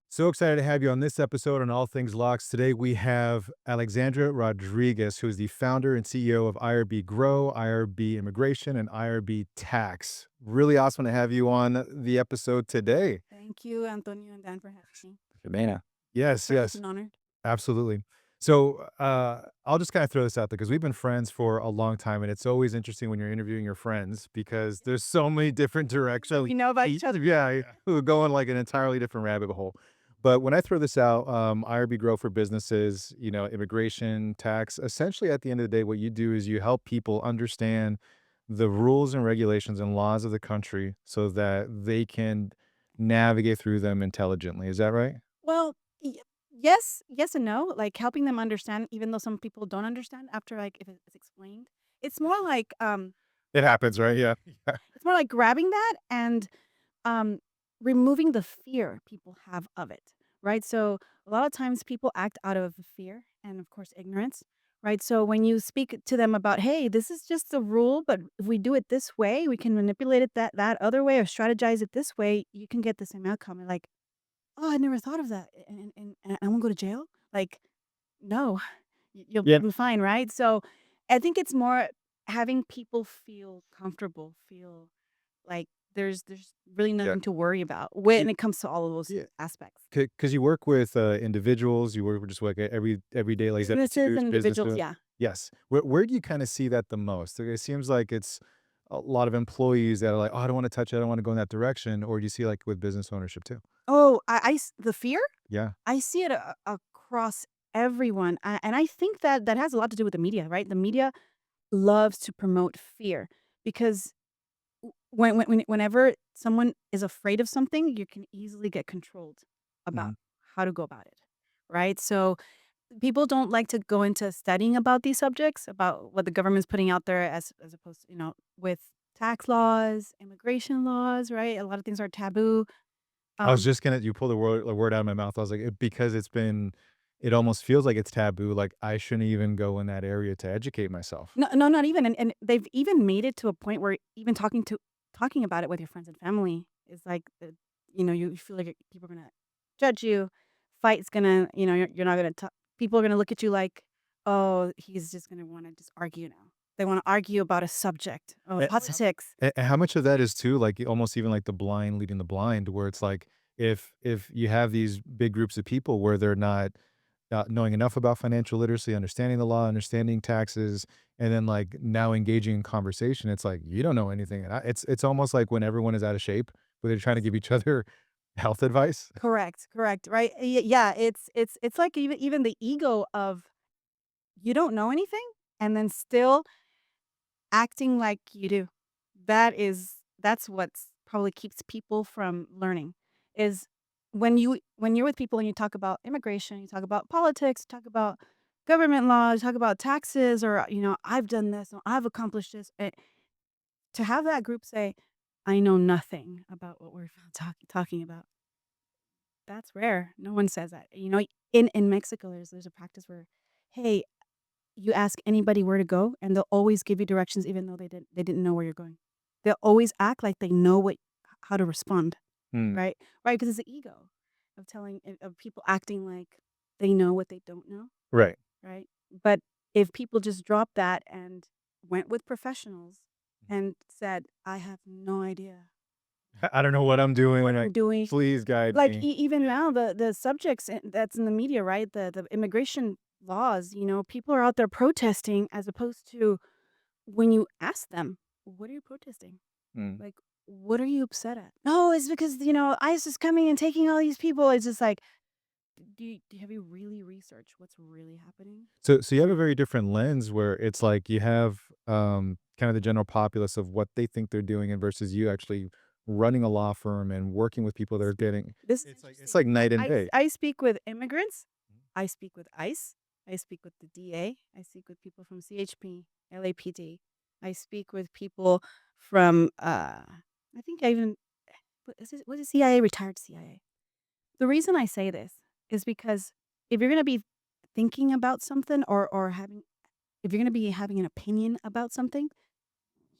So excited to have you on this episode on All Things LOCS. Today we have Alexandra Rodriguez, who is the founder and CEO of IRB Grow, IRB Immigration, and IRB Tax. Really awesome to have you on the episode today. Thank you, Antonio and Dan, for having me. Jimena. Yes, Privileged yes, and honored. absolutely. So I'll just kind of throw this out there because we've been friends for a long time, and it's always interesting when you're interviewing your friends because there's so many different directions. We know about each other. Yeah, we go in like an entirely different rabbit hole. But when I throw this out, IRB Grow for businesses, immigration, tax, essentially at the end of the day, what you do is you help people understand the rules and regulations and laws of the country so that they can navigate through them intelligently. Is that right? Well, yes and no. Like helping them understand, even though some people don't understand after, like, if it's explained. It's more like It happens, right? Yeah. it's more like grabbing that and um removing the fear people have of it. Right. So a lot of times people act out of fear and, of course, ignorance. Right. So when you speak to them about, hey, this is just the rule, but if we do it this way, we can manipulate it that other way or strategize it this way, you can get the same outcome. And like, "Oh, I never thought of that, and I won't go to jail?" Like, no, you'll Yeah. be fine, right? So, I think it's more having people feel comfortable, feel like there's really Yeah. nothing to worry about when Y it comes to all of those yeah, aspects. because you work with, individuals, you work with just like every day, like Businesses W-2s, and individuals, businesses. yeah. Yes. Where do you kinda see that the most? Like, it seems like it's a lot of employees that are like, "Oh, I don't wanna touch it, I don't wanna go in that direction," or do you see, like, with business ownership too? Oh, the fear? Yeah. I see it across everyone, and I think that that has a lot to do with the media, right? The media loves to promote fear because whenever someone is afraid of something, you can easily get controlled about Mhm. how to go about it, right? So people don't like to go into studying about these subjects, about what the government's putting out there as opposed to, with tax laws, immigration laws, right? A lot of things are taboo. I was Um, just gonna you pulled a word out of my mouth. I was like, because it almost feels like it's taboo, like, I shouldn't even go in that area to educate myself. no, no, not even, and they've even made it to a point where even talking about it with your friends and family is like, you feel like people are gonna judge you. Fight's gonna, you're not gonna talk. People are gonna look at you like, oh, he's just gonna want to just argue now. They want to argue about a subject. Oh, politics. And how much of that is too, like, almost even like the blind leading the blind, where it's like, if you have these big groups of people where they're not, knowing enough about financial literacy, understanding the law, understanding taxes, and then, like, now engaging in conversation, it's like, you don't know anything, and it's almost like when everyone is out of shape, where they're trying to give each other health advice. Correct, correct. Right? Yeah. It's like even the ego of you don't know anything, and then still acting like you do. That's what's probably keeps people from learning, is when you're with people and you talk about immigration, you talk about politics, you talk about government law, you talk about taxes, or, "I've done this, or I've accomplished this," to have that group say, "I know nothing about what we're talking about," that's rare. No one says that. In Mexico, there's a practice where, "Hey, you ask anybody where to go, and they'll always give you directions even though they didn't know where you're going. They'll always act like they know how to respond, Hmm. right? Right, because it's the ego of people acting like they know what they don't know, Right. right? But if people just dropped that and went with professionals and said, "I have no idea I don't know what I'm doing, what like, I'm doing." please guide Like, me. even now, the subjects that's in the media, right? The immigration laws, people are out there protesting as opposed to when you ask them, "What are you protesting? Mm. Like, what are you upset at?" "No, it's because, ICE is coming and taking all these people." It's just like, have you really researched what's really happening? So you have a very different lens where it's like you have, kind of the general populace of what they think they're doing and versus you actually running a law firm and working with people that are getting This is it's interesting. like night and day. I speak with immigrants, I speak with ICE, I speak with the DA, I speak with people from CHP, LAPD, I speak with people from, I think I even was it CIA? Retired CIA. The reason I say this is because if you're gonna be thinking about something, or having if you're gonna be having an opinion about something,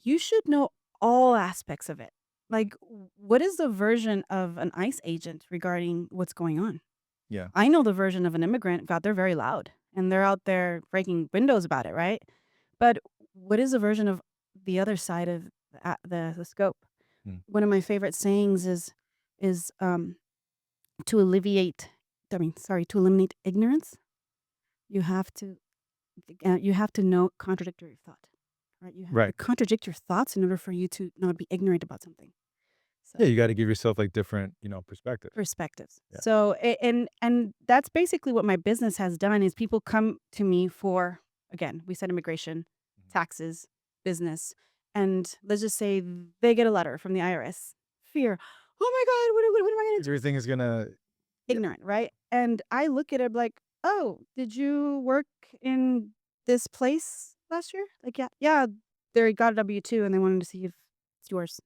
you should know all aspects of it. Like, what is the version of an ICE agent regarding what's going on? Yeah. I know the version of an immigrant. God, they're very loud and they're out there breaking windows about it, right? But what is the version of the other side of the scope? Mm. One of my favorite sayings is to alleviate. I mean, sorry, to eliminate ignorance. You have to you have to know contradictory thought, right? You have to Right. contradict your thoughts in order for you to not be ignorant about something. Yeah, So you gotta give yourself, like, different, perspectives. perspectives. Yeah. So and that's basically what my business has done is people come to me for, again, we said immigration, Mhm. taxes, business, and let's just say they get a letter from the IRS. Fear. Oh my God, what am I going to do? Everything is gonna yeah. Ignorant, right? And I look at it like, oh, did you work in this place last year? Like, yeah, yeah. They got a W-2 and they wanted to see if it's yours.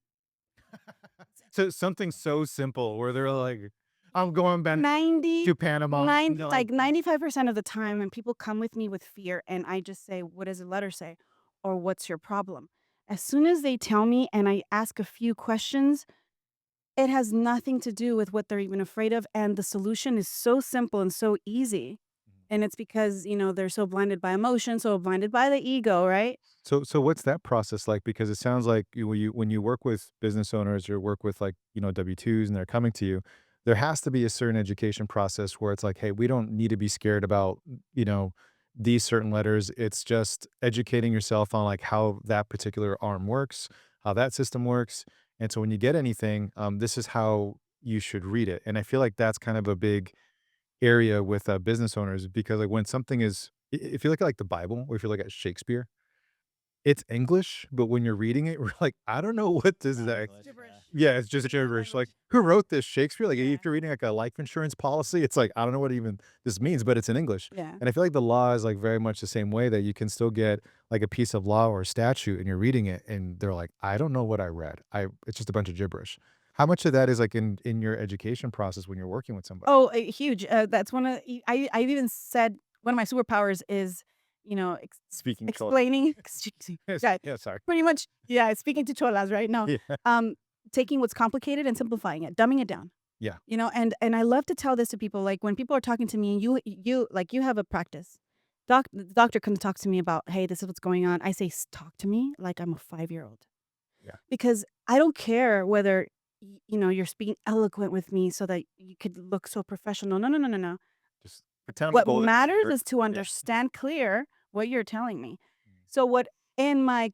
So something so simple where they're like, "I'm going back 90 to Panama," 9 and they're like like 95% of the time when people come with me with fear and I just say, "What does the letter say?" or "What's your problem?" As soon as they tell me and I ask a few questions, it has nothing to do with what they're even afraid of, and the solution is so simple and so easy. And it's because, they're so blinded by emotion, so blinded by the ego, right? So what's that process like? Because it sounds like when you work with business owners or work with like, W-2s and they're coming to you, there has to be a certain education process where it's like, "Hey, we don't need to be scared about, you know, these certain letters." It's just educating yourself on like how that particular arm works, how that system works. And so when you get anything, this is how you should read it. And I feel like that's kind of a big area with business owners because like when something is if you look at like the Bible or if you look at Shakespeare, it's English, but when you're reading it, we're like, "I don't know what this is act." English, yeah. Gibberish. Yeah, it's just It's not gibberish, like, language. "Who wrote this? Shakespeare?" Like, Yeah. if you're reading, like, a life insurance policy, it's like, I don't know what even this means, but it's in English, Yeah. and I feel like the law is, like, very much the same way that you can still get, like, a piece of law or a statute, and you're reading it, and they're like, "I don't know what I read. I it's just a bunch of gibberish." How much of that is, like, in your education process when you're working with somebody? Oh, huge. That's one of I've even said one of my superpowers is, Speaking Chol explaining excuse me. Yes, Yeah, yeah, sorry. pretty much, yeah, speaking to cholas right now. Yeah, Um, taking what's complicated and simplifying it, dumbing it down. yeah, And I love to tell this to people, like, when people are talking to me and you have a practice. The doctor comes to talk to me about, "Hey, this is what's going on." I say, Talk to me like I'm a 5-year-old." yeah, Because I don't care whether, you're speaking eloquent with me so that you could look so professional. No, no, no, no, no. just pretend I'm a What golden matters retriever. is to Yeah. understand clear what you're telling me. Mm, So what in my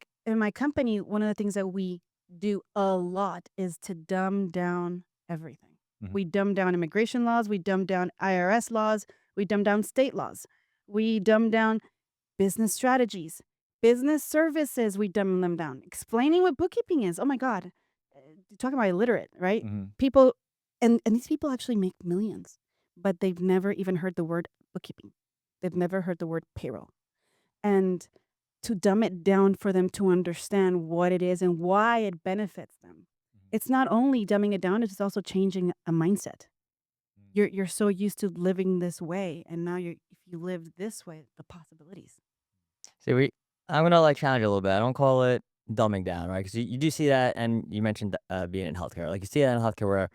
company, one of the things that we do a lot is to dumb down everything. mhm, We dumb down immigration laws, we dumb down IRS laws, we dumb down state laws. We dumb down business strategies, business services, we dumb them down. Explaining what bookkeeping is. Oh my God. You're talking about illiterate, right? mhm, People, and these people actually make millions, but they've never even heard the word bookkeeping. They've never heard the word payroll. And to dumb it down for them to understand what it is and why it benefits them. mhm, It's not only dumbing it down, it's also changing a mindset. mm. You're so used to living this way, and now if you live this way, the possibilities. See, I'm gonna like challenge you a little bit. I don't call it dumbing down, right? Because you do see that, and you mentioned being in healthcare. Like you see that in healthcare where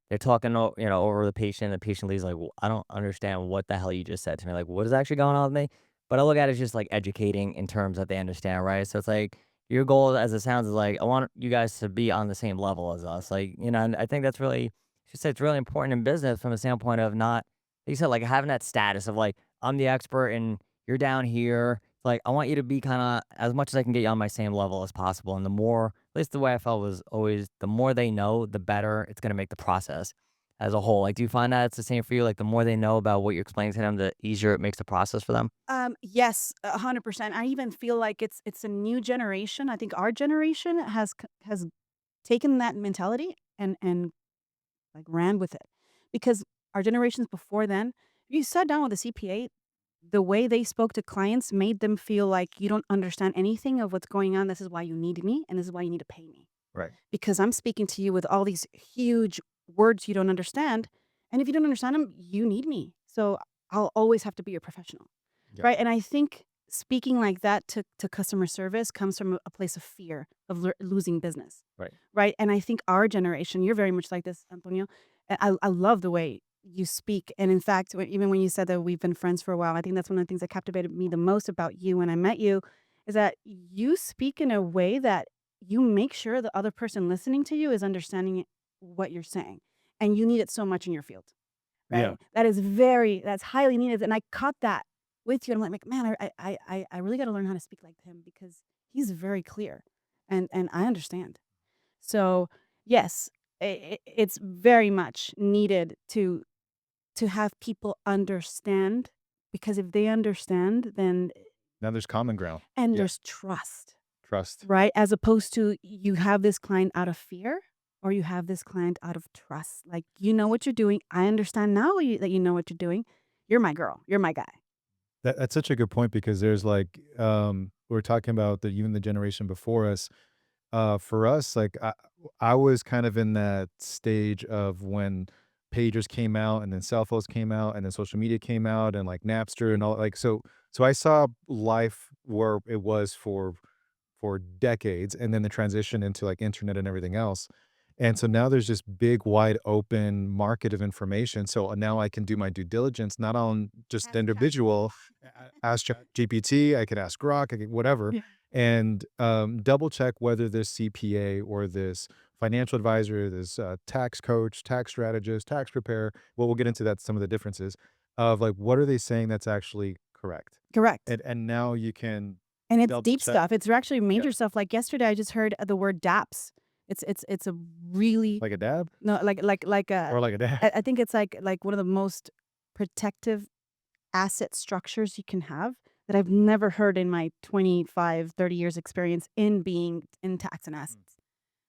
they're talking, over the patient. The patient leaves like, I don't understand what the hell you just said to me. Like, what is actually going on with me? But I look at it as just like educating in terms that they understand, right? So it's like your goal, as it sounds, is like I want you guys to be on the same level as us. Like, and I think that's really, she said, it's really important in business from a standpoint of not, like you said, like having that status of like I'm the expert and you're down here. Like, I want you to be kinda as much as I can get you on my same level as possible, and the more, at least the way I felt was always the more they know, the better it's gonna make the process as a whole. Like, do you find that it's the same for you? Like, the more they know about what you're explaining to them, the easier it makes the process for them? Yes, 100%. I even feel like it's a new generation. I think our generation has taken that mentality and like ran with it, because our generations before then, you sat down with a CPA, the way they spoke to clients made them feel like you don't understand anything of what's going on. This is why you need me, and this is why you need to pay me Right. because I'm speaking to you with all these huge words you don't understand, and if you don't understand them, you need me. So I'll always have to be your professional. Yeah. Right, and I think speaking like that to customer service comes from a place of fear of losing business, Right. right? And I think our generation, you're very much like this, Antonio. I love the way you speak. And in fact, even when you said that we've been friends for a while, I think that's one of the things that captivated me the most about you when I met you is that you speak in a way that you make sure the other person listening to you is understanding what you're saying. And you need it so much in your field, Yeah. right? That's highly needed. And I caught that with you. And I'm like, man, I really got to learn how to speak like him because he's very clear and I understand. So yes, it's very much needed to have people understand because if they understand, then Now there's common ground. and Yeah. there's trust, Trust. right? As opposed to you have this client out of fear or you have this client out of trust. Like, you know what you're doing. I understand now that you know what you're doing. You're my girl. You're my guy. That's such a good point because there's like, we're talking about the even the generation before us. For us, like I was kind of in that stage of when pagers came out and then cell phones came out and then social media came out and like Napster and all like so I saw life where it was for decades and then the transition into like internet and everything else. And so now there's this big wide open market of information. So now I can do my due diligence not on just the Ask Chat. individual, ask GPT, I could ask Grok, I could whatever, Yeah. and double check whether this CPA or this financial advisor, this tax coach, tax strategist, tax preparer. Well, we'll get into that some of the differences of like what are they saying that's actually correct, Correct. and now you can And it's double deep check. stuff. It's actually Yeah, major stuff. Like yesterday, I just heard the word DApps. It's a really like a dab no like a or like a dab. I think it's like one of the most protective asset structures you can have that I've never heard in my 25, 30 years experience in being in tax and Mm. assets.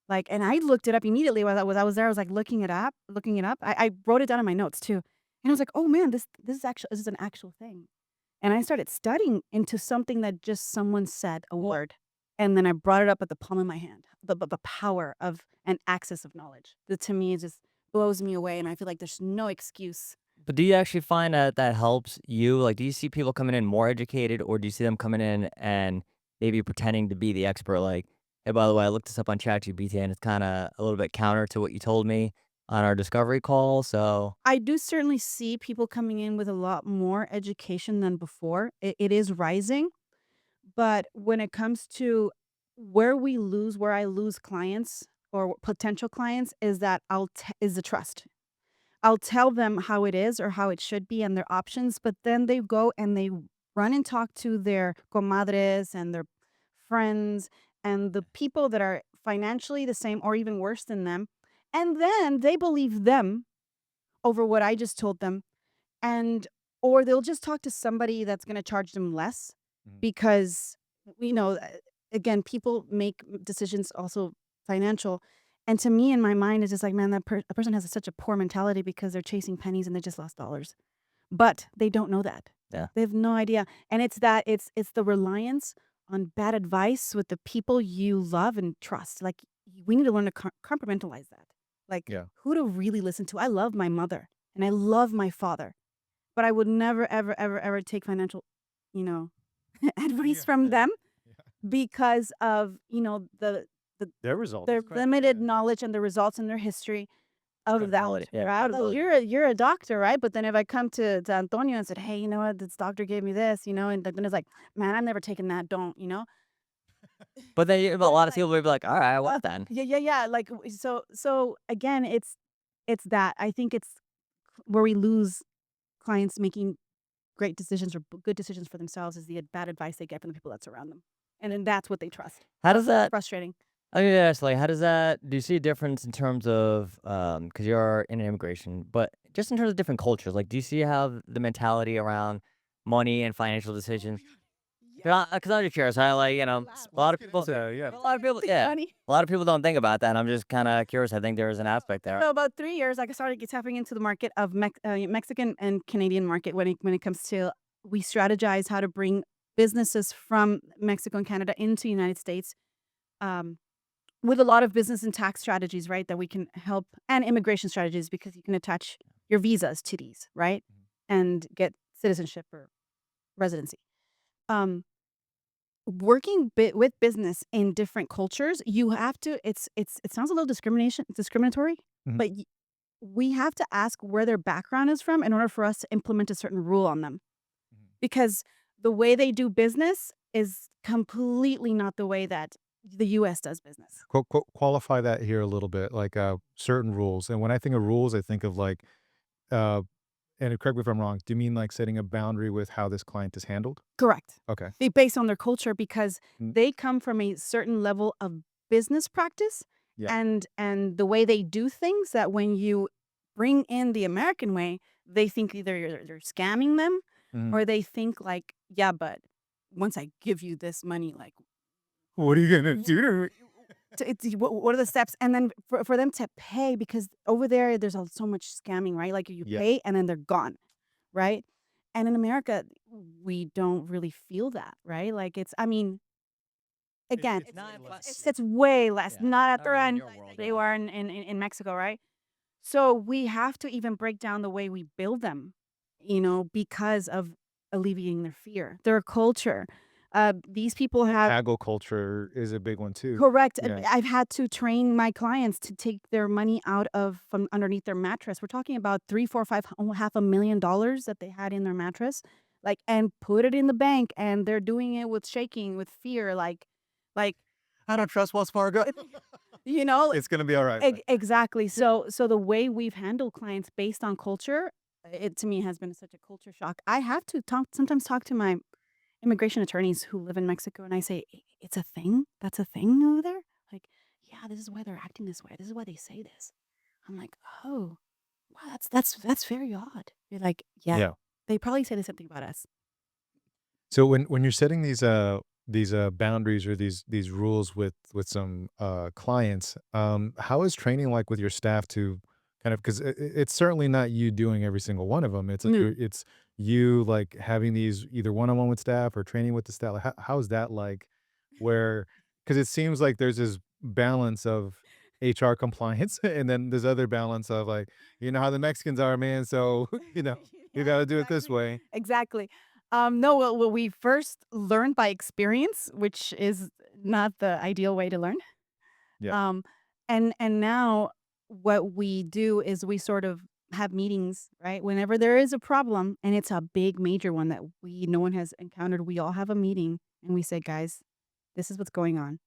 Like, and I looked it up immediately while I was there. I was like looking it up. I wrote it down in my notes too. And I was like, oh man, this is an actual thing. And I started studying into something that just someone said a word. And then I brought it up at the palm of my hand. The power of and access of knowledge. That to me it just blows me away. And I feel like there's no excuse. But do you actually find that that helps you? Like, do you see people coming in more educated, or do you see them coming in and maybe pretending to be the expert? Like, hey, by the way, I looked this up on ChatGPT, and it's kind of a little bit counter to what you told me on our discovery call. So, I do certainly see people coming in with a lot more education than before. It is rising, but when it comes to where I lose clients or potential clients is that is the trust. I'll tell them how it is or how it should be and their options, but then they go and they run and talk to their comadres and their friends and the people that are financially the same or even worse than them. And then they believe them over what I just told them and or they'll just talk to somebody that's gonna charge them less Mhm. because, you know, again, people make decisions also financial, and to me, in my mind, it's just like, man, a person has such a poor mentality because they're chasing pennies and they just lost dollars, but they don't know that. yeah. They have no idea, and it's the reliance on bad advice with the people you love and trust, like, we need to learn to compartmentalize that, like, Yeah. who to really listen to. I love my mother, and I love my father. But I would never, ever, ever, ever take financial, you know, advice Yeah. from them Yeah. because of, the Their results. their Correct. limited Yeah. knowledge and the results and their history of that. Credibility. Yeah. Right? Well, Credibility. you're a doctor, right? But then if I come to Antonio and said, hey, you know what, this doctor gave me this, and then it's like, man, I've never taken that. Don't. But then a But it's lot of like, people would be like, all right, what then? yeah, yeah, yeah. Like so again, it's that. I think it's where we lose clients making great decisions or good decisions for themselves is the bad advice they get from the people that surround them. And then that's what they trust. How does that Frustrating. I mean, yeah, like, how does that do you see a difference in terms of, because you're in immigration, but just in terms of different cultures, like, do you see how the mentality around money and financial decisions? Yes. Because I'm just curious, I like, Laugh. a lot of Get people, into that, yeah. yeah, Funny. a lot of people don't think about that. And I'm just kind of curious. I think there's an aspect there. So about 3 years, like I started tapping into the market of Mexican and Canadian market when it comes to we strategize how to bring businesses from Mexico and Canada into United States. Um, with a lot of business and tax strategies, right, that we can help and immigration strategies because you can attach your visas to these, right, Mhm. and get citizenship or residency. um, working with business in different cultures, you have to. It sounds a little discriminatory, Mhm. but we have to ask where their background is from in order for us to implement a certain rule on them. Mhm. Because the way they do business is completely not the way that the US does business. Qualify that here a little bit, like, certain rules, and when I think of rules, I think of, like, uh and correct me if I'm wrong, do you mean, like, setting a boundary with how this client is handled? Correct. Okay. They based on their culture because Mm, they come from a certain level of business practice yeah. and the way they do things that when you bring in the American way, they think either you're scamming them Mhm. or they think like, yeah, but once I give you this money, like What are you gonna do? what are the steps? And then for them to pay because over there, there's so much scamming, right? Like you Yeah. pay and then they're gone, right? And in America, we don't really feel that, right? Like it's, I mean, again, It's way Not but less. it's way less, yeah, not at not the really in end your world, they yeah. were in Mexico, right? So we have to even break down the way we build them, because of alleviating their fear, their culture. These people have Haggle culture is a big one too. correct. Yeah. I've had to train my clients to take their money out of from underneath their mattress. We're talking about 3, 4, 5, half $1 million that they had in their mattress, like, and put it in the bank, and they're doing it with shaking, with fear, like I don't trust Wells Fargo. you know, It's gonna be alright. exactly. So the way we've handled clients based on culture, it to me has been such a culture shock. I have to sometimes talk to my immigration attorneys who live in Mexico, and I say, It's a thing? That's a thing over there?" Like, "Yeah, this is why they're acting this way. This is why they say this." I'm like, "Oh, wow, that's very odd." You're like, "Yeah, Yeah. they probably say the same thing about us." So when you're setting these boundaries or these rules with some clients, how is training like with your staff to kind of because it's certainly not you doing every single one of them. It's like Mm. it's you like having these either one on one with staff or training with the staff. Like, how's that like? Where because it seems like there's this balance of HR compliance, and then there's other balance of like you know how the Mexicans are, man. So you Yeah, got to do it this exactly. way. Exactly. No, well, we first learned by experience, which is not the ideal way to learn. Yeah. Um, and now what we do is we sort of have meetings, right? Whenever there is a problem and it's a big major one that no one has encountered, we all have a meeting and we say, "Guys, this is what's going on.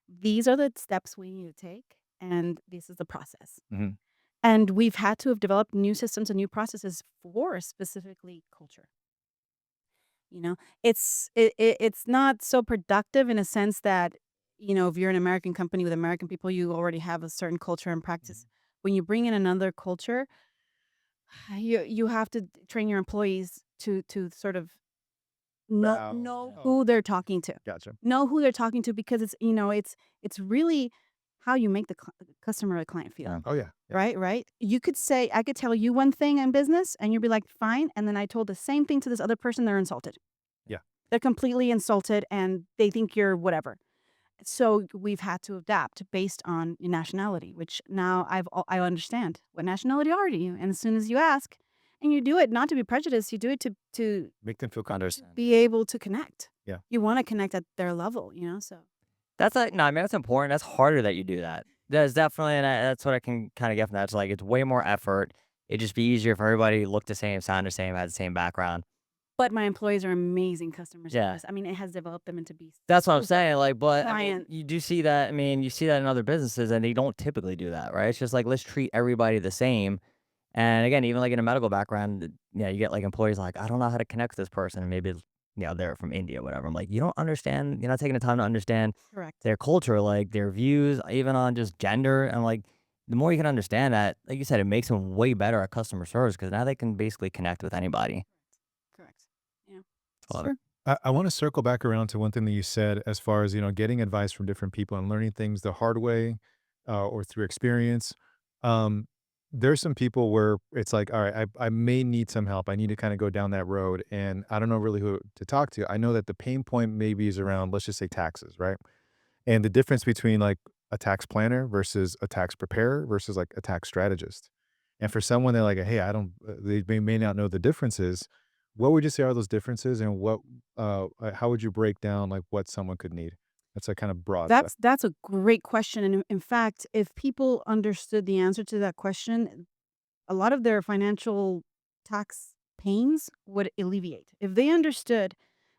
These are the steps we need to take and this is the process." Mhm. And we've had to have developed new systems and new processes for specifically culture. It's not so productive in a sense that, if you're an American company with American people, you already have a certain culture and practice. Mhm. When you bring in another culture, you have to train your employees to sort of know Yeah. Oh, who they're talking to. gotcha. Know who they're talking to because it's really how you make the customer or client feel. Yeah. Oh, yeah, yeah, Right, right. I could tell you one thing in business and you'll be like, "Fine." And then I told the same thing to this other person, they're insulted. yeah. They're completely insulted and they think you're whatever. So we've had to adapt based on your nationality, which now I understand what nationality are you. And as soon as you ask, and you do it not to be prejudiced, you do it to Make them feel comfortable. Understand. be able to connect. Yeah. You want to connect at their level, so That's like no, I mean, that's important. That's harder that you do that. That's definitely and that's what I can kinda get from that. It's like, it's way more effort. It'd just be easier for everybody to look the same, sound the same, have the same background. but my employees are amazing customer Yeah. service. I mean, it has developed them into be That's what I'm super saying, like, but, I mean, client. you do see that I mean, you see that in other businesses, and they don't typically do that, right? It's just like, let's treat everybody the same, and again, even, like, in a medical background, yeah, you get, like, employees like, "I don't know how to connect with this person," and maybe, they're from India, whatever. I'm like, "You don't understand you're not taking the time to understand Correct. their culture, like, their views, even on just gender," and, like, the more you can understand that, like you said, it makes them way better at customer service because now they can basically connect with anybody. Correct. Yeah. Love it. Sure. I wanna circle back around to one thing that you said as far as, getting advice from different people and learning things the hard way, or through experience. Um, there's some people where it's like, "All right, I may need some help. I need to kinda go down that road, and I don't know really who to talk to." I know that the pain point maybe is around, let's just say, taxes, right? And the difference between, like, a tax planner versus a tax preparer versus, like, a tax strategist. And for someone, they're like, "Hey, I don't" they may not know the differences. What would you say are those differences, and how would you break down like what someone could need? That's a kind of broad stuff. That's a great question, and in fact, if people understood the answer to that question, a lot of their financial tax pains would alleviate. If they understood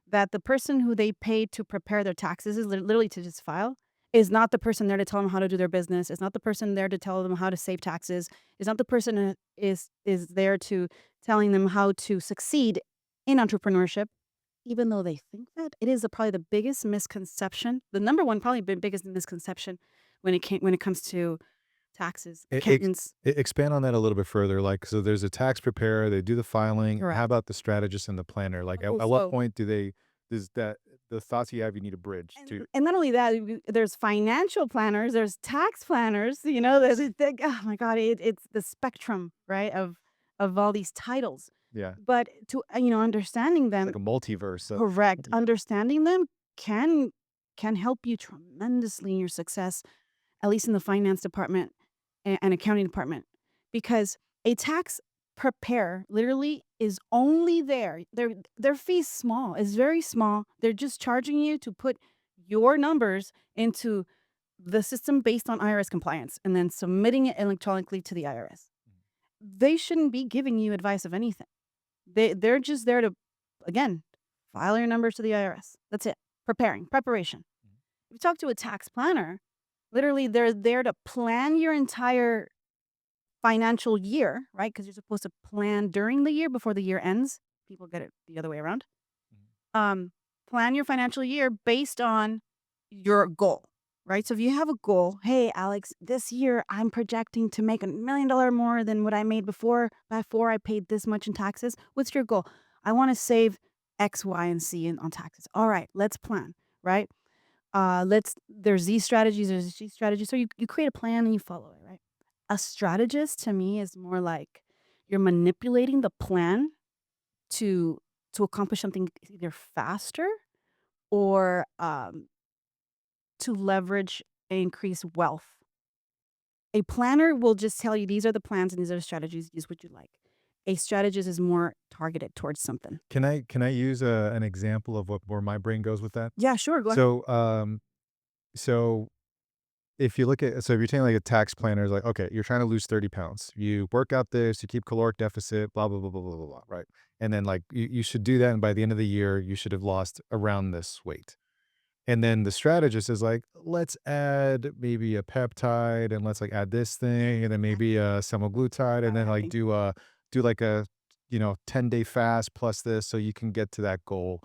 that the person who they paid to prepare their taxes is literally to just file, is not the person there to tell them how to do their business, is not the person there to tell them how to save taxes, is not the person who is there to telling them how to succeed in entrepreneurship, even though they think that, it is probably the biggest misconception, the number one probably biggest misconception when it comes to taxes, E ex accountants. Expand on that a little bit further, like, so there's a tax preparer, they do the filing. How Correct. about the strategist and the planner? Like, Oh, at what so point do they does that the thoughts you have, you need a bridge to. and not only that, there's financial planners, there's tax planners, there's oh my god, it's the spectrum, right, of all these titles. Yeah, But to understanding it's them, like a multiverse of. correct, Yeah. understanding them can can help you tremendously in your success, at least in the finance department and accounting department, because a tax preparer literally is only there. Their fee's small. It's very small. They're just charging you to put your numbers into the system based on IRS compliance and then submitting it electronically to the IRS. They shouldn't be giving you advice of anything. They're just there to, again, file your numbers to the IRS. That's it. Preparation. If you talk to a tax planner, literally they're there to plan your entire financial year, right? Because you're supposed to plan during the year before the year ends. People get it the other way around. Um, Plan your financial year based on your goal, right? So if you have a goal, hey, Alex, this year I'm projecting to make $1 million more than what I made before I paid this much in taxes. What's your goal? I want to save X, Y, and C on taxes. All right, let's plan, right? There's these strategies, there's these strategies. So you create a plan and you follow it, right? A strategist to me is more like you're manipulating the plan to accomplish something either faster or to leverage and increase wealth. A planner will just tell you these are the plans and these are the strategies, use what you like. A strategist is more targeted towards something. Can I use an example of where my brain goes with that? Yeah, sure, go ahead. So, so if you look at, so if you're taking like a tax planner, it's like, okay, you're trying to lose 30 pounds. You work out this, you keep caloric deficit, blah, blah, blah, blah, blah, blah, blah, right? And then like you should do that. And by the end of the year, you should have lost around this weight. And then the strategist is like, let's add maybe a peptide and let's like add this thing and then maybe a semaglutide and then like Biohacking. do like a 10-day fast plus this so you can get to that goal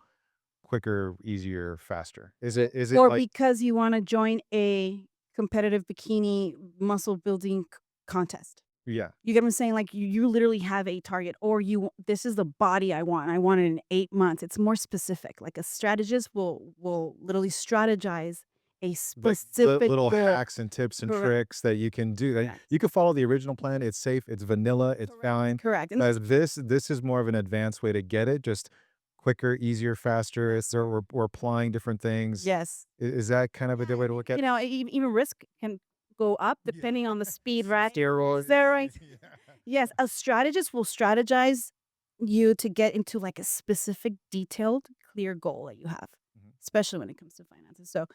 quicker, easier, faster. Is it Or like. because you wanna join a competitive bikini muscle building contest. Yeah. You get what I'm saying? Like, you literally have a target or this is the body I want. I want it in 8 months. It's more specific. Like, a strategist will literally strategize a Like specific little goal. hacks and tips and Correct. tricks that you can do. That Correct. you can follow the original plan. It's safe. It's vanilla. It's Correct. fine. Correct. And As this is more of an advanced way to get it, just quicker, easier, faster. It's we're applying different things. yes. Is that kind of a Yeah, good way to look at it? even risk can go up Yeah. depending on the speed, right? Steroids. Steroids. Yeah. Yes, a strategist will strategize you to get into like a specific, detailed, clear goal that you have, Mhm. especially when it comes to finances. So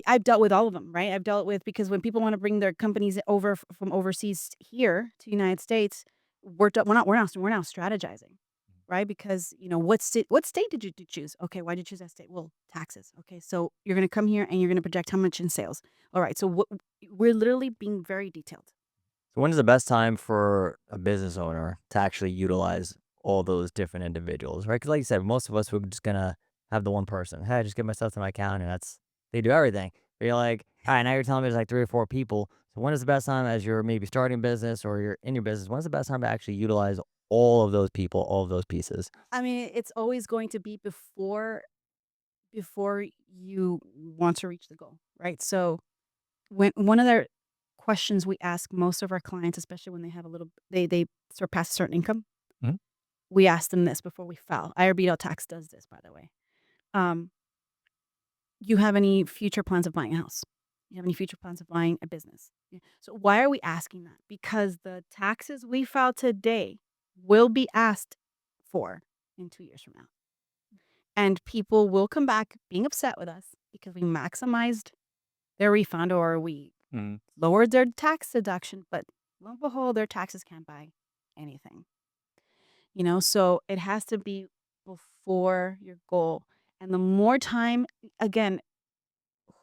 I've dealt with all of them, right? I've dealt with because when people want to bring their companies over from overseas here to the United States, we're now strategizing, right? Because what state did you choose? Okay, why did you choose that state? Well, taxes. Okay, so you're going to come here and you're going to project how much in sales. All right, so we're literally being very detailed. So when is the best time for a business owner to actually utilize all those different individuals, right? Because like you said, most of us, we're just gonna have the one person. Hey, just give my stuff to my account, and they do everything. But you're like, all right, now you're telling me there's like 3 or 4 people. So when is the best time as you're maybe starting business or you're in your business? When's the best time to actually utilize all of those people, all of those pieces? I mean, it's always going to be before you want to reach the goal, right? So when one of the questions we ask most of our clients, especially when they have they surpass a certain income, Mhm. we ask them this before we file. IRB Tax does this, by the way. Um, you have any future plans of buying a house? You have any future plans of buying a business? Yeah. So why are we asking that? Because the taxes we file today will be asked for in 2 years from now. And people will come back being upset with us because we maximized their refund or we Mhm. lowered their tax deduction, but lo and behold, their taxes can't buy anything. So it has to be before your goal. And the more time, again,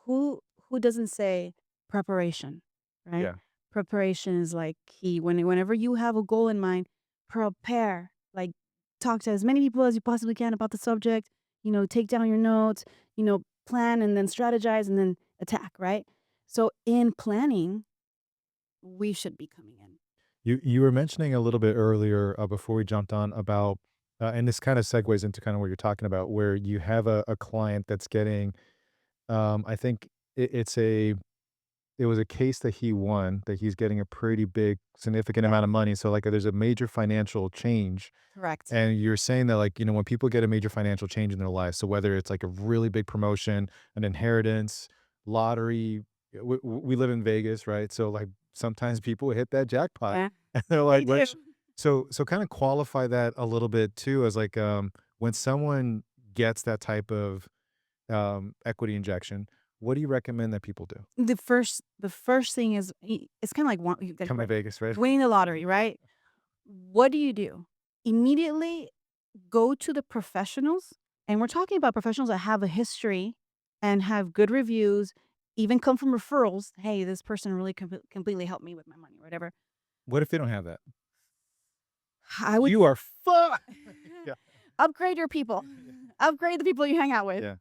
who doesn't say preparation, right? Yeah. Preparation is like key. Whenever you have a goal in mind, prepare. Like talk to as many people as you possibly can about the subject. Take down your notes. Plan and then strategize and then attack. Right. So in planning, we should be coming in. You were mentioning a little bit earlier, before we jumped on about, and this kind of segues into kind of what you're talking about, where you have a client that's getting, I think it was a case that he won, that he's getting a pretty big, significant Yeah. amount of money. So like there's a major financial change. Correct. And you're saying that, like, when people get a major financial change in their life, so whether it's like a really big promotion, an inheritance, lottery, we live in Vegas, right? So like sometimes people hit that jackpot Yeah, and they're they like, do. so kind of qualify that a little bit too, as like, when someone gets that type of equity injection, what do you recommend that people do? The first thing is it's kind of like Come to Vegas, right? winning the lottery, right? What do you do? Immediately go to the professionals, and we're talking about professionals that have a history and have good reviews, even come from referrals. Hey, this person really completely helped me with my money, whatever. What if they don't have that? I would You are fucked. Yeah. upgrade your people, upgrade the people you hang out with. Yeah.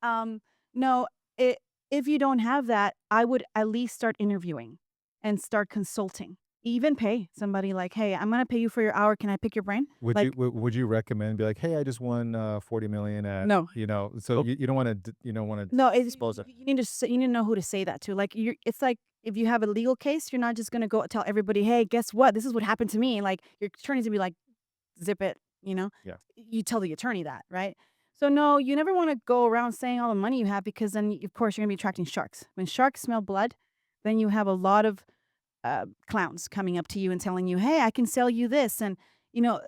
Um, no, if you don't have that, I would at least start interviewing and start consulting. Even pay somebody like, "Hey, I'm gonna pay you for your hour. Can I pick your brain?" Would you Like, would you recommend, be like, "Hey, I just won, 40 million at," no, so Oh, you don't wanna you don't wanna no. dispose of. You need to know who to say that to. Like, it's like if you have a legal case, you're not just gonna go tell everybody, "Hey, guess what? This is what happened to me." Like, your attorney's gonna be like, "Zip it," you know. yeah. You tell the attorney that, right? So no, you never want to go around saying all the money you have because then, of course, you're gonna be attracting sharks. When sharks smell blood, then you have a lot of clowns coming up to you and telling you, "Hey, I can sell you this," and you know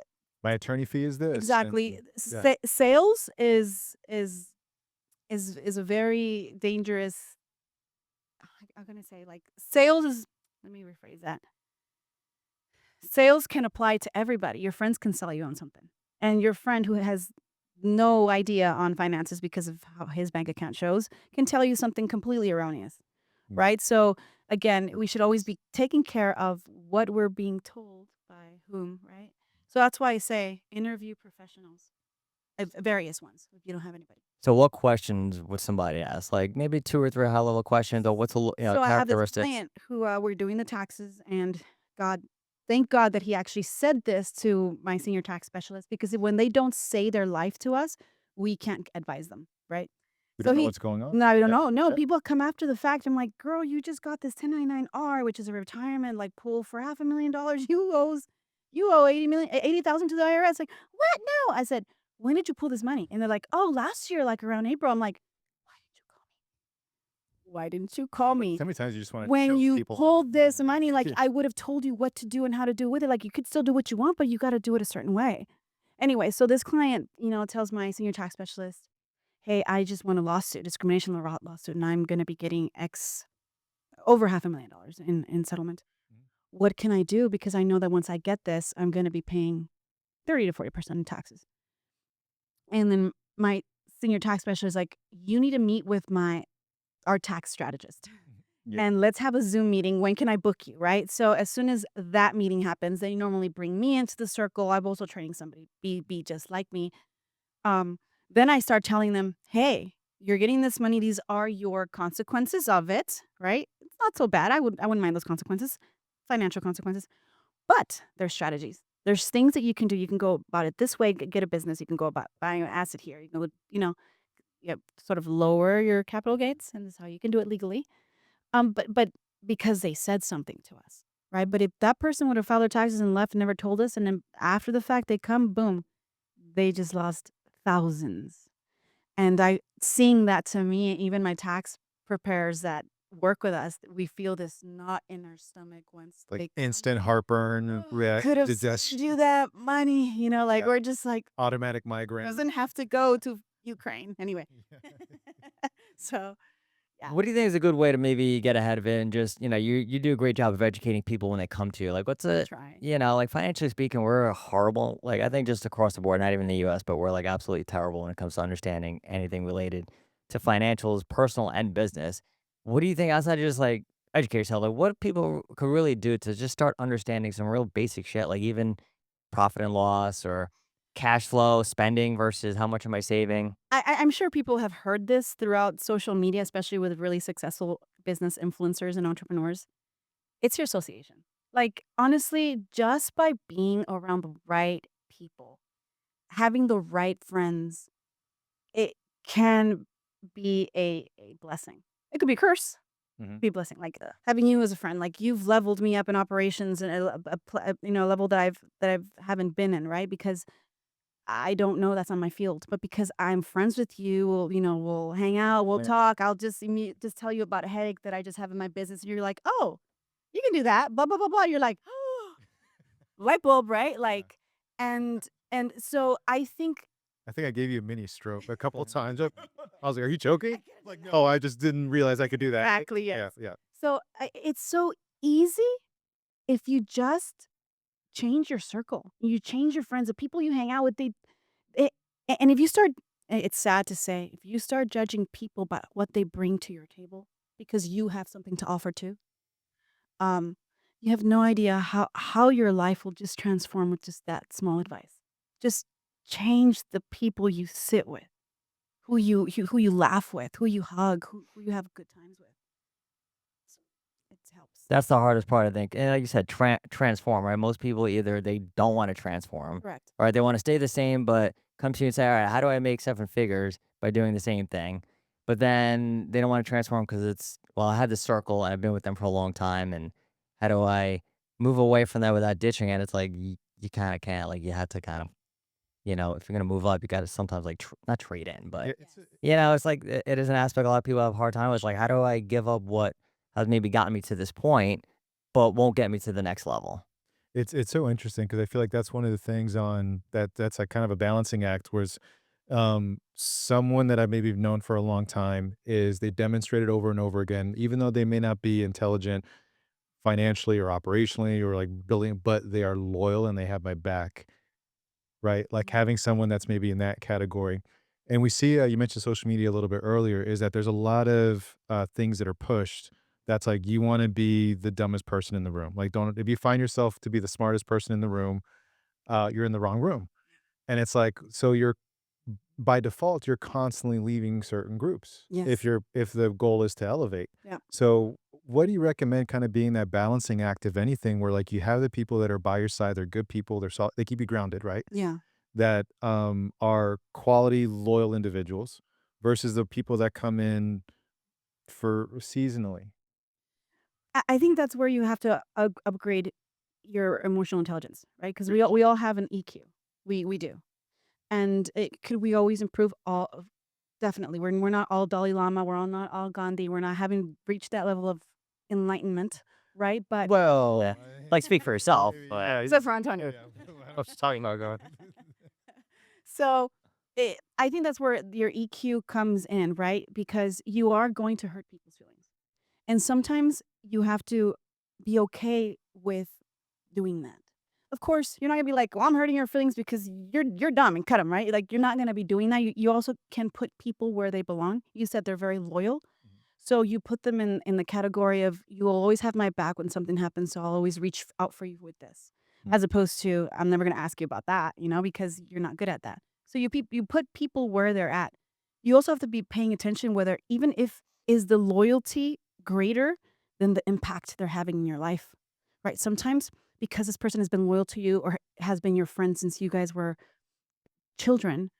My attorney fee is this, and exactly. yeah. Sales is a very dangerous. I'm gonna say like sales is. Let me rephrase that. Sales can apply to everybody. Your friends can sell you on something, and your friend who has no idea on finances because of how his bank account shows can tell you something completely erroneous. Mm. Right? So again, we should always be taking care of what we're being told by whom, right? So that's why I say interview professionals, various ones, if you don't have anybody. So what questions would somebody ask? Like maybe 2 or 3 high-level questions, or what's So I have this characteristics? client who we're doing the taxes, and God, thank God that he actually said this to my senior tax specialist because when they don't say their life to us, we can't advise them, right? We So don't know what's going on? no, I don't Yeah, know. No, yeah. people come after the fact. I'm like, girl, you just got this 1099-R, which is a retirement like pool for $500,000. You owe 80,000 to the IRS. Like, what? No. I said, when did you pull this money? And they're like, oh, last year, like around April. I'm like, why did you call me? Why didn't you call me? So many times you just wanna When choke you people out. pulled this money, like, Yeah. I would have told you what to do and how to do with it. Like, you could still do what you want, but you gotta do it a certain way. Anyway, so this client, tells my senior tax specialist, "Hey, I just won a lawsuit, discrimination lawsuit, and I'm gonna be getting X over $500,000 in settlement. Mhm. What can I do? Because I know that once I get this, I'm gonna be paying 30 to 40% in taxes." And then my senior tax specialist is like, "You need to meet with our tax strategist. Yeah. And let's have a Zoom meeting. When can I book you?" Right? So as soon as that meeting happens, they normally bring me into the circle. I'm also training somebody be just like me. Um, then I start telling them, "Hey, you're getting this money. These are your consequences of it, right? It's not so bad. I wouldn't mind those consequences, financial consequences. But there's strategies. There's things that you can do. You can go about it this way, get a business. You can go about buying an asset here. You can, sort of lower your capital gains, and this is how you can do it legally. But because they said something to us, right? But if that person would have filed their taxes and left and never told us, and then after the fact they come, boom, they just lost thousands. And I seeing that to me, even my tax preparers that work with us, we feel this knot in our stomach once Like they come. instant heartburn, Could have just saved you that money, like yeah, we're just like automatic migraine. doesn't have to go to Ukraine anyway. So yeah, What do you think is a good way to maybe get ahead of it and just, you do a great job of educating people when they come to you. Like, what's I a, try. like financially speaking, we're horrible. Like, I think just across the board, not even the US, but we're like absolutely terrible when it comes to understanding anything related to financials, personal and business. What do you think outside of just like educate yourself? Like, what people could really do to just start understanding some real basic shit, like even profit and loss or cash flow, spending versus how much am I saving? I'm sure people have heard this throughout social media, especially with really successful business influencers and entrepreneurs. It's your association. Like, honestly, just by being around the right people, having the right friends, it can be a blessing. It could be a curse, Mhm. be a blessing. Like having you as a friend, like you've leveled me up in operations and a level that I've haven't been in, right? Because I don't know, that's not my field, but because I'm friends with you, we'll hang out, we'll talk. I'll just tell you about a headache that I just have in my business. You're like, oh, you can do that, blah blah blah blah. You're like, oh, light bulb, right? Yeah. Like, and so I think I think I gave you a mini stroke a couple times. I was like, "Are you joking?" Like, no. "No, I just didn't realize I could do that." Exactly, Yeah, yes. yeah. So it's so easy if you just change your circle. You change your friends, the people you hang out with. It, and if you start, it's sad to say, if you start judging people by what they bring to your table because you have something to offer too, um, you have no idea how your life will just transform with just that small advice. Just change the people you sit with, who you laugh with, who you hug, who you have good times with. So it helps. That's the hardest part, I think. And like you said, transform, right? Most people either they don't want to transform, Correct. or they want to stay the same, but come to you and say, all right, how do I make seven figures by doing the same thing? But then they don't want to transform because it's, well, I had this circle and I've been with them for a long time. And how do I move away from that without ditching it? It's like you kind of can't. Like you have to kind of, if you're going to move up, you got to sometimes like not trade in, but Yeah, Yes. it's like it is an aspect a lot of people have a hard time with. Like, how do I give up what has maybe gotten me to this point, but won't get me to the next level? it's so interesting because I feel like that's one of the things on that's a kind of a balancing act, whereas, someone that I've maybe known for a long time is they demonstrate it over and over again, even though they may not be intelligent financially or operationally or, like, building, but they are loyal and they have my back. Right? Like Mhm. having someone that's maybe in that category. And we see, you mentioned social media a little bit earlier, is that there's a lot of things that are pushed that's like you want to be the dumbest person in the room. Like, don't, if you find yourself to be the smartest person in the room, you're in the wrong room. And it's like, so you're by default, you're constantly leaving certain groups Yes. if the goal is to elevate. Yeah. So what do you recommend kind of being that balancing act of anything where like you have the people that are by your side, they're good people, they keep you grounded, right? Yeah. That, are quality, loyal individuals versus the people that come in for seasonally. I think that's where you have to upgrade your emotional intelligence, right? Because we all have an EQ. We do. And could we always improve all of definitely. We're not all Dalai Lama, we're all not all Gandhi, we're not having reached that level of enlightenment, right? But Well, like speak for yourself, but Yeah, except for Antonio. yeah. I was talking about God. So I think that's where your EQ comes in, right? Because you are going to hurt people's feelings. And sometimes you have to be okay with doing that. Of course, you're not gonna be like, "Well, I'm hurting your feelings because you're dumb," and cut them, right? Like, you're not gonna be doing that. You also can put people where they belong. You said they're very loyal, so you put them in the category of, "You will always have my back when something happens, so I'll always reach out for you with this," Mhm. as opposed to, "I'm never gonna ask you about that," because you're not good at that. So you put people where they're at. You also have to be paying attention whether even if is the loyalty greater than the impact they're having in your life, right? Sometimes because this person has been loyal to you or has been your friend since you guys were children,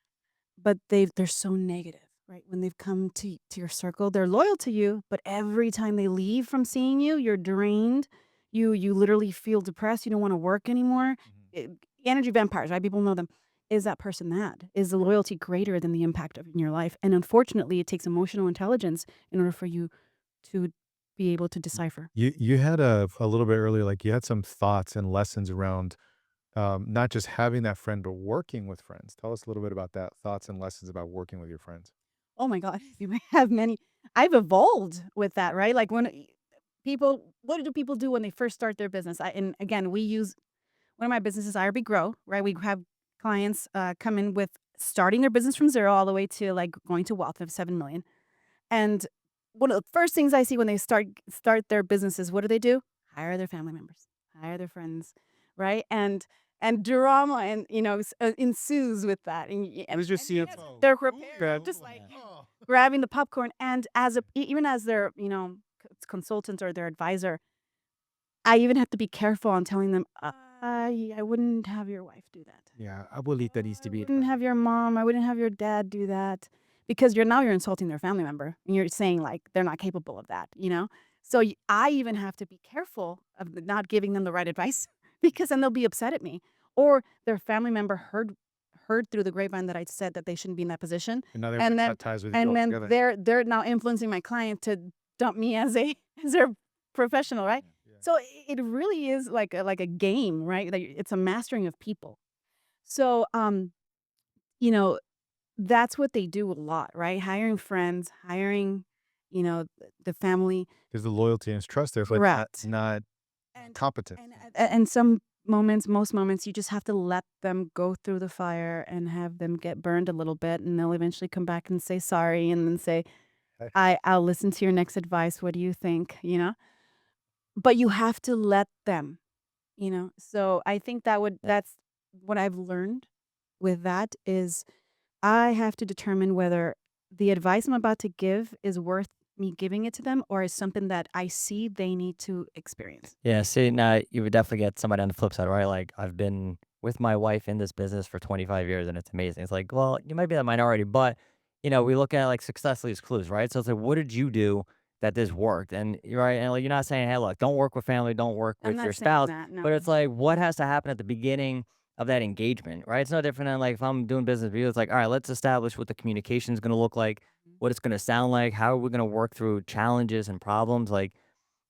but they're so negative, right? When they've come to your circle, they're loyal to you, but every time they leave from seeing you, you're drained. You literally feel depressed. You don't want to work anymore. Mhm. Eh, Energy vampires, right? People know them. Is that person that? Is the loyalty greater than the impact of in your life? And unfortunately, it takes emotional intelligence in order for you to be able to decipher. You had a little bit earlier, like, you had some thoughts and lessons around, not just having that friend, but working with friends. Tell us a little bit about that, thoughts and lessons about working with your friends. Oh my god, you may have many. I've evolved with that, right? Like, people what do people do when they first start their business? And again, we use one of my businesses, IRB Grow, right? We have clients, come in with starting their business from 0 all the way to, like, going to wealth of 7 million. And one of the first things I see when they start their businesses, what do they do? Hire their family members, hire their friends, right? And drama and, ensues with that. What is your And yes, CFO? they're Who prepared, go? just like Oh. grabbing the popcorn. And even as their, consultant or their advisor, I even have to be careful on telling them, I wouldn't have your wife do that. Yeah, abuelita needs I to be wouldn't have your mom, I wouldn't have your dad do that, because you're insulting their family member, and you're saying, like, they're not capable of that, you know? So, I even have to be careful of not giving them the right advice because then they'll be upset at me, or their family member heard through the grapevine that I said that they shouldn't be in that position, And now they and wanna then cut ties with you and then altogether. they're now influencing my client to dump me as a as their professional, right? Yeah. So, it really is like a game, right? Like, it's a mastering of people. So, you know, that's what they do a lot, right? Hiring friends, hiring, the family. There's the loyalty and trust there, but not Correct. not And competence. and some moments, most moments, you just have to let them go through the fire and have them get burned a little bit, and they'll eventually come back and say sorry, and then say, Okay. I'll listen to your next advice. What do you think? But you have to let them, So I think that's what I've learned with that is I have to determine whether the advice I'm about to give is worth me giving it to them or is something that I see they need to experience. Yeah, see, now you would definitely get somebody on the flip side, right? Like, I've been with my wife in this business for 25 years and it's amazing. It's like, well, you might be the minority, but, we look at like success leaves clues, right? So it's like, what did you do that this worked? And you're right. And like, you're not saying, hey, look, don't work with family, don't work I'm with your not saying spouse, that, but no. it's like, what has to happen at the beginning of that engagement, right? It's no different than like if I'm doing business with you, it's like, all right, let's establish what the communication is going to look like, Mhm. what it's going to sound like, how are we going to work through challenges and problems. Like,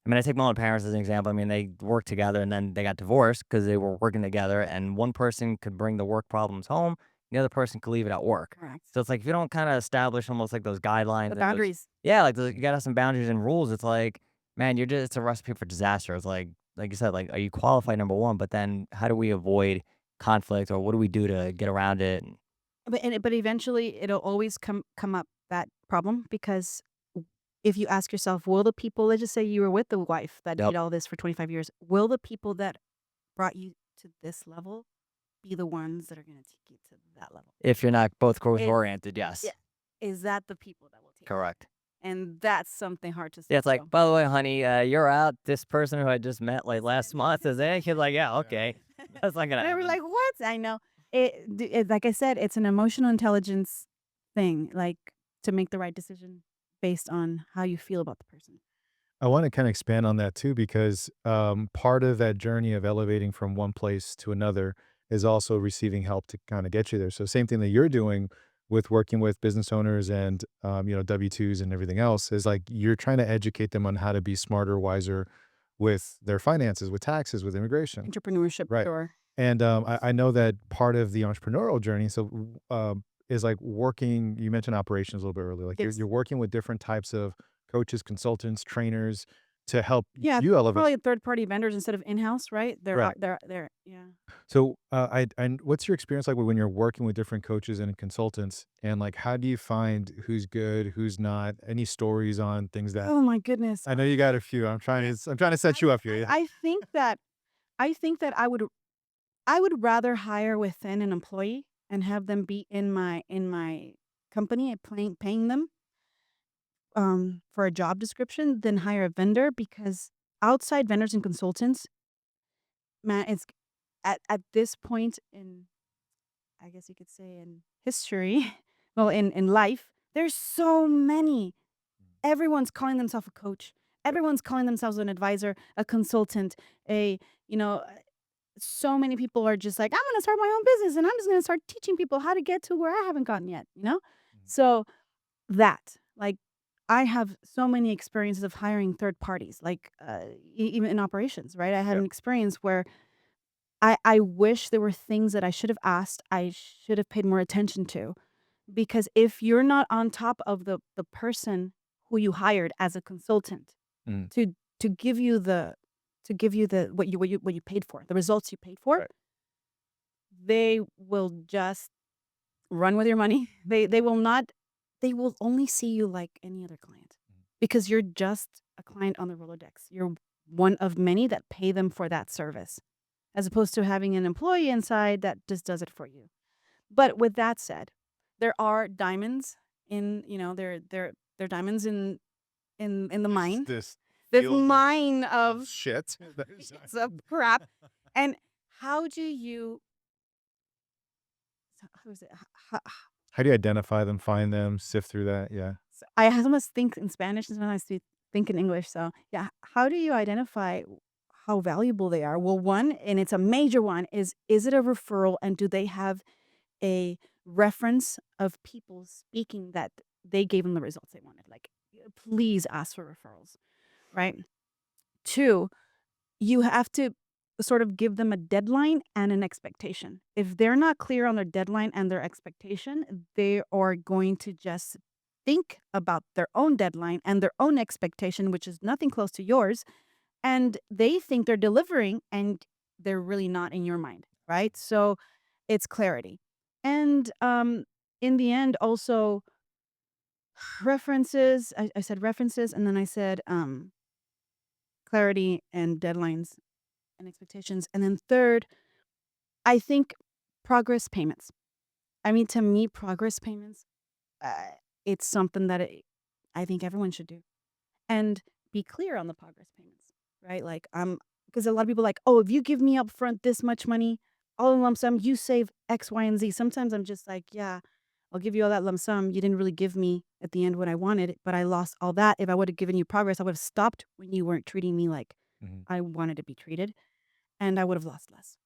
I mean, I take my own parents as an example. I mean, they worked together and then they got divorced because they were working together, and one person could bring the work problems home, the other person could leave it at work. Correct. So it's like if you don't kind of establish almost like those guidelines The and those, boundaries. yeah, like you gotta have some boundaries and rules. It's like, man, you're just it's a recipe for disaster. It's like you said, like are you qualified number one, but then how do we avoid conflict or what do we do to get around it? But eventually it'll always come up that problem because if you ask yourself, will the people, let's just say you were with the wife that Yep. did all this for 25 years, will the people that brought you to this level be the ones that are going to take you to that level? If you're not both growth Is oriented, yeah, yes, is that the people that will take you? correct. And that's something hard to Yeah, say. it's like, So by the way, honey, you're out. This person who I just met like last listen. month is there. He's like, yeah, Yeah. okay. That's not gonna And they were happen. like, "What?" I know. Like I said, it's an emotional intelligence thing, like to make the right decision based on how you feel about the person. I wanna kinda expand on that too because, part of that journey of elevating from one place to another is also receiving help to kinda get you there. So same thing that you're doing with working with business owners and, W-2s and everything else is like you're trying to educate them on how to be smarter, wiser with their finances, with taxes, with immigration. Entrepreneurship, Right. sure. And, I know that part of the entrepreneurial journey, so, is like working you mentioned operations a little bit earlier, like you're Yes. you're working with different types of coaches, consultants, trainers to help Yeah, you elevate. probably third party vendors instead of in-house, right? Right. They're yeah. So, and what's your experience like when you're working with different coaches and consultants, and, like, how do you find who's good, who's not? Any stories on things that Oh my goodness. I know you got a few, I'm trying to set you up here, yeah. I think that I would rather hire within an employee and have them be in my company and paying them for a job description than hire a vendor because outside vendors and consultants, man, it's at this point in, I guess you could say, in history, well, in life, there's so many. Everyone's calling themselves a coach. Everyone's calling themselves an advisor, a consultant, a you know. So many people are just like, I'm going to start my own business and I'm just going to start teaching people how to get to where I haven't gotten yet. Mhm. So that, like, I have so many experiences of hiring third parties, like even in operations, right? I had Yeah. an experience where I wish there were things that I should have asked, I should have paid more attention to, because if you're not on top of the person who you hired as a consultant Mm. to give you the what you paid for, the results you paid for, Right. they will just run with your money. They will not. They will only see you like any other client because you're just a client on the Rolodex. You're one of many that pay them for that service, as opposed to having an employee inside that just does it for you. But with that said, there are diamonds in they're diamonds in the mine. This This field mine of of shit. it's of crap. And how do you how is it? How do you identify them, find them, sift through that? Yeah. So I sometimes think in Spanish and sometimes I think in English. So yeah, how do you identify how valuable they are? Well, one, and it's a major one, is it a referral and do they have a reference of people speaking that they gave them the results they wanted? Like, please ask for referrals, right? Two, you have to sort of give them a deadline and an expectation. If they're not clear on their deadline and their expectation, they are going to just think about their own deadline and their own expectation, which is nothing close to yours. And they think they're delivering and they're really not in your mind, right? So it's clarity. And in the end, also references. I said references and then I said clarity and deadlines and expectations. And then third, I think progress payments. I mean, to me, progress payments, uh, it's something that I think everyone should do and be clear on the progress payments, right? Like, because a lot of people are like, oh, if you give me upfront this much money, all in lump sum, you save X, Y, and Z. Sometimes I'm just like, yeah, I'll give you all that lump sum. You didn't really give me at the end what I wanted, but I lost all that. If I would have given you progress, I would have stopped when you weren't treating me like Mhm. I wanted to be treated, and I would have lost less.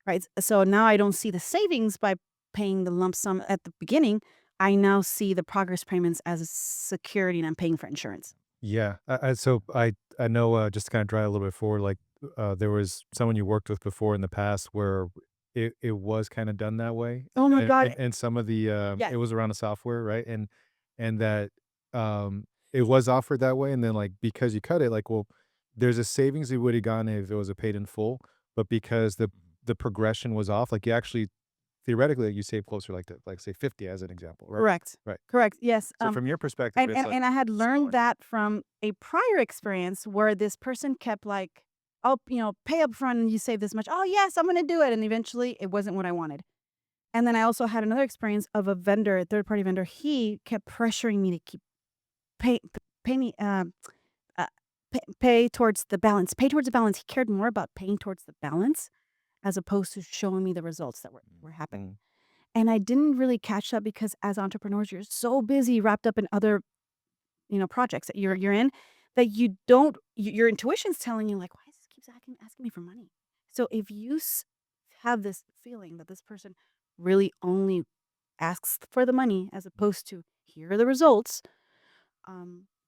Right? So now I don't see the savings by paying the lump sum at the beginning. I now see the progress payments as a security and I'm paying for insurance. Yeah. I know, just to kinda drive a little bit forward, like, there was someone you worked with before in the past where it was kinda done that way, Oh my God. and some of the, Yes. it was around the software, right? And that, it was offered that way, and then, like, because you cut it, like, well, there's a savings you would've gotten if it was a paid in full, but because the progression was off, like, you actually theoretically, you save closer, like, to, like, say, 50 as an example, right? Correct. Right. Correct. Yes. So from your perspective, And, it's and like and I had learned smaller. that from a prior experience where this person kept like, oh, pay up front and you save this much. Oh yes, I'm gonna do it. And eventually it wasn't what I wanted. And then I also had another experience of a vendor, a third party vendor. He kept pressuring me to keep pay me pay towards the balance. Pay towards the balance. He cared more about paying towards the balance as opposed to showing me the results that were happening. Mm. And I didn't really catch up because as entrepreneurs, you're so busy wrapped up in other, projects that you're in that you don't your intuition's telling you like, why does this keeps asking me for money? So if you have this feeling that this person really only asks for the money as opposed to here are the results,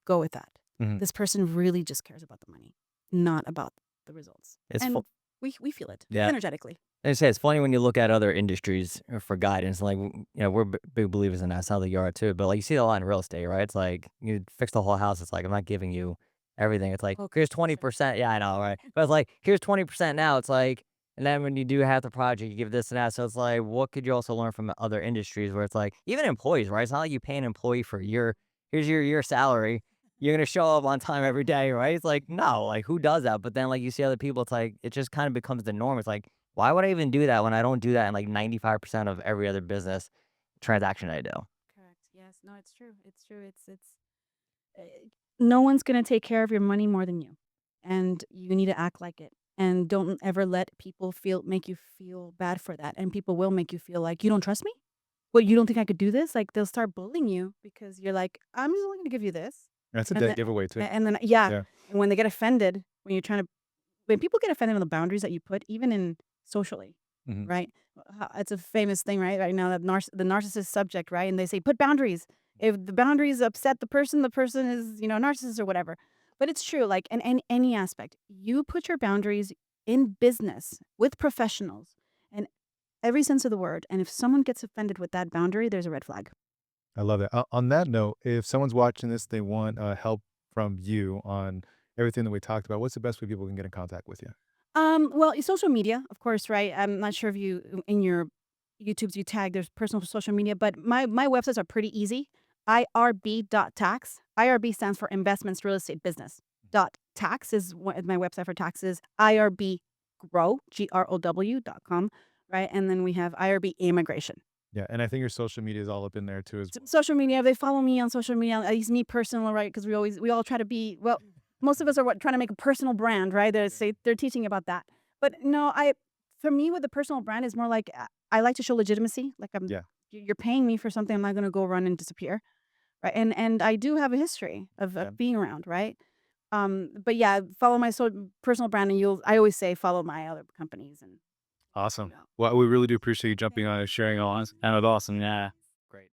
go with that. Mhm. This person really just cares about the money, not about the results. It's And we feel it yeah. energetically. I say it's funny when you look at other industries for guidance. Like, we're big believers in that. Sounds like you are too. But like, you see it a lot in real estate, right? It's like you fix the whole house. It's like I'm not giving you everything. It's like Oh, here's construction. 20%. Yeah, I know, right? But it's like here's 20% now. It's like, and then when you do have the project, you give this and that. So it's like, what could you also learn from other industries where it's like even employees, right? It's not like you pay an employee for here's your year salary. You're gonna show up on time every day, right? It's like no, like who does that? But then like you see other people, it's like it just kind of becomes the norm. It's like why would I even do that when I don't do that in like 95% of every other business transaction I do? Correct. Yes. No, it's true. It's true. It's uh, no one's going to take care of your money more than you. And you need to act like it. And don't ever let people make you feel bad for that. And people will make you feel like you don't trust me? Well, you don't think I could do this? Like they'll start bullying you because you're like, I'm just only going to give you this. That's a And dead then giveaway too. yeah, Yeah. and when they get offended, when people get offended on the boundaries that you put, even in socially, Mhm. right? It's a famous thing, right? Right now, that the narcissist subject, right? And they say, put boundaries. If the boundaries upset the person is, a narcissist or whatever. But it's true, like in any aspect, you put your boundaries in business with professionals in every sense of the word. And if someone gets offended with that boundary, there's a red flag. I love that. On that note, if someone's watching this, they want help from you on everything that we talked about, what's the best way people can get in contact with you? Well, social media, of course, right? I'm not sure if you in your YouTubes you tag there's personal social media, but my websites are pretty easy. IRB.tax. IRB stands for Investments Real Estate Business. Tax is my website for taxes. IRB Grow, GROW.com, right? And then we have IRB Immigration. Yeah, and I think your social media is all up in there too as well. Social media, they follow me on social media. At least me personal, right? Because we all try to be well. Most of us are trying to make a personal brand, right? They're teaching about that. But no, for me with the personal brand is more like I like to show legitimacy. Like Yeah. you're paying me for something. I'm not going to go run and disappear, right? And I do have a history Yeah. of being around, right? But yeah, follow my personal brand, and I always say follow my other companies, and you Awesome. know. Well, we really do appreciate you jumping Thank on you. and sharing all. That was awesome. Yeah. Great.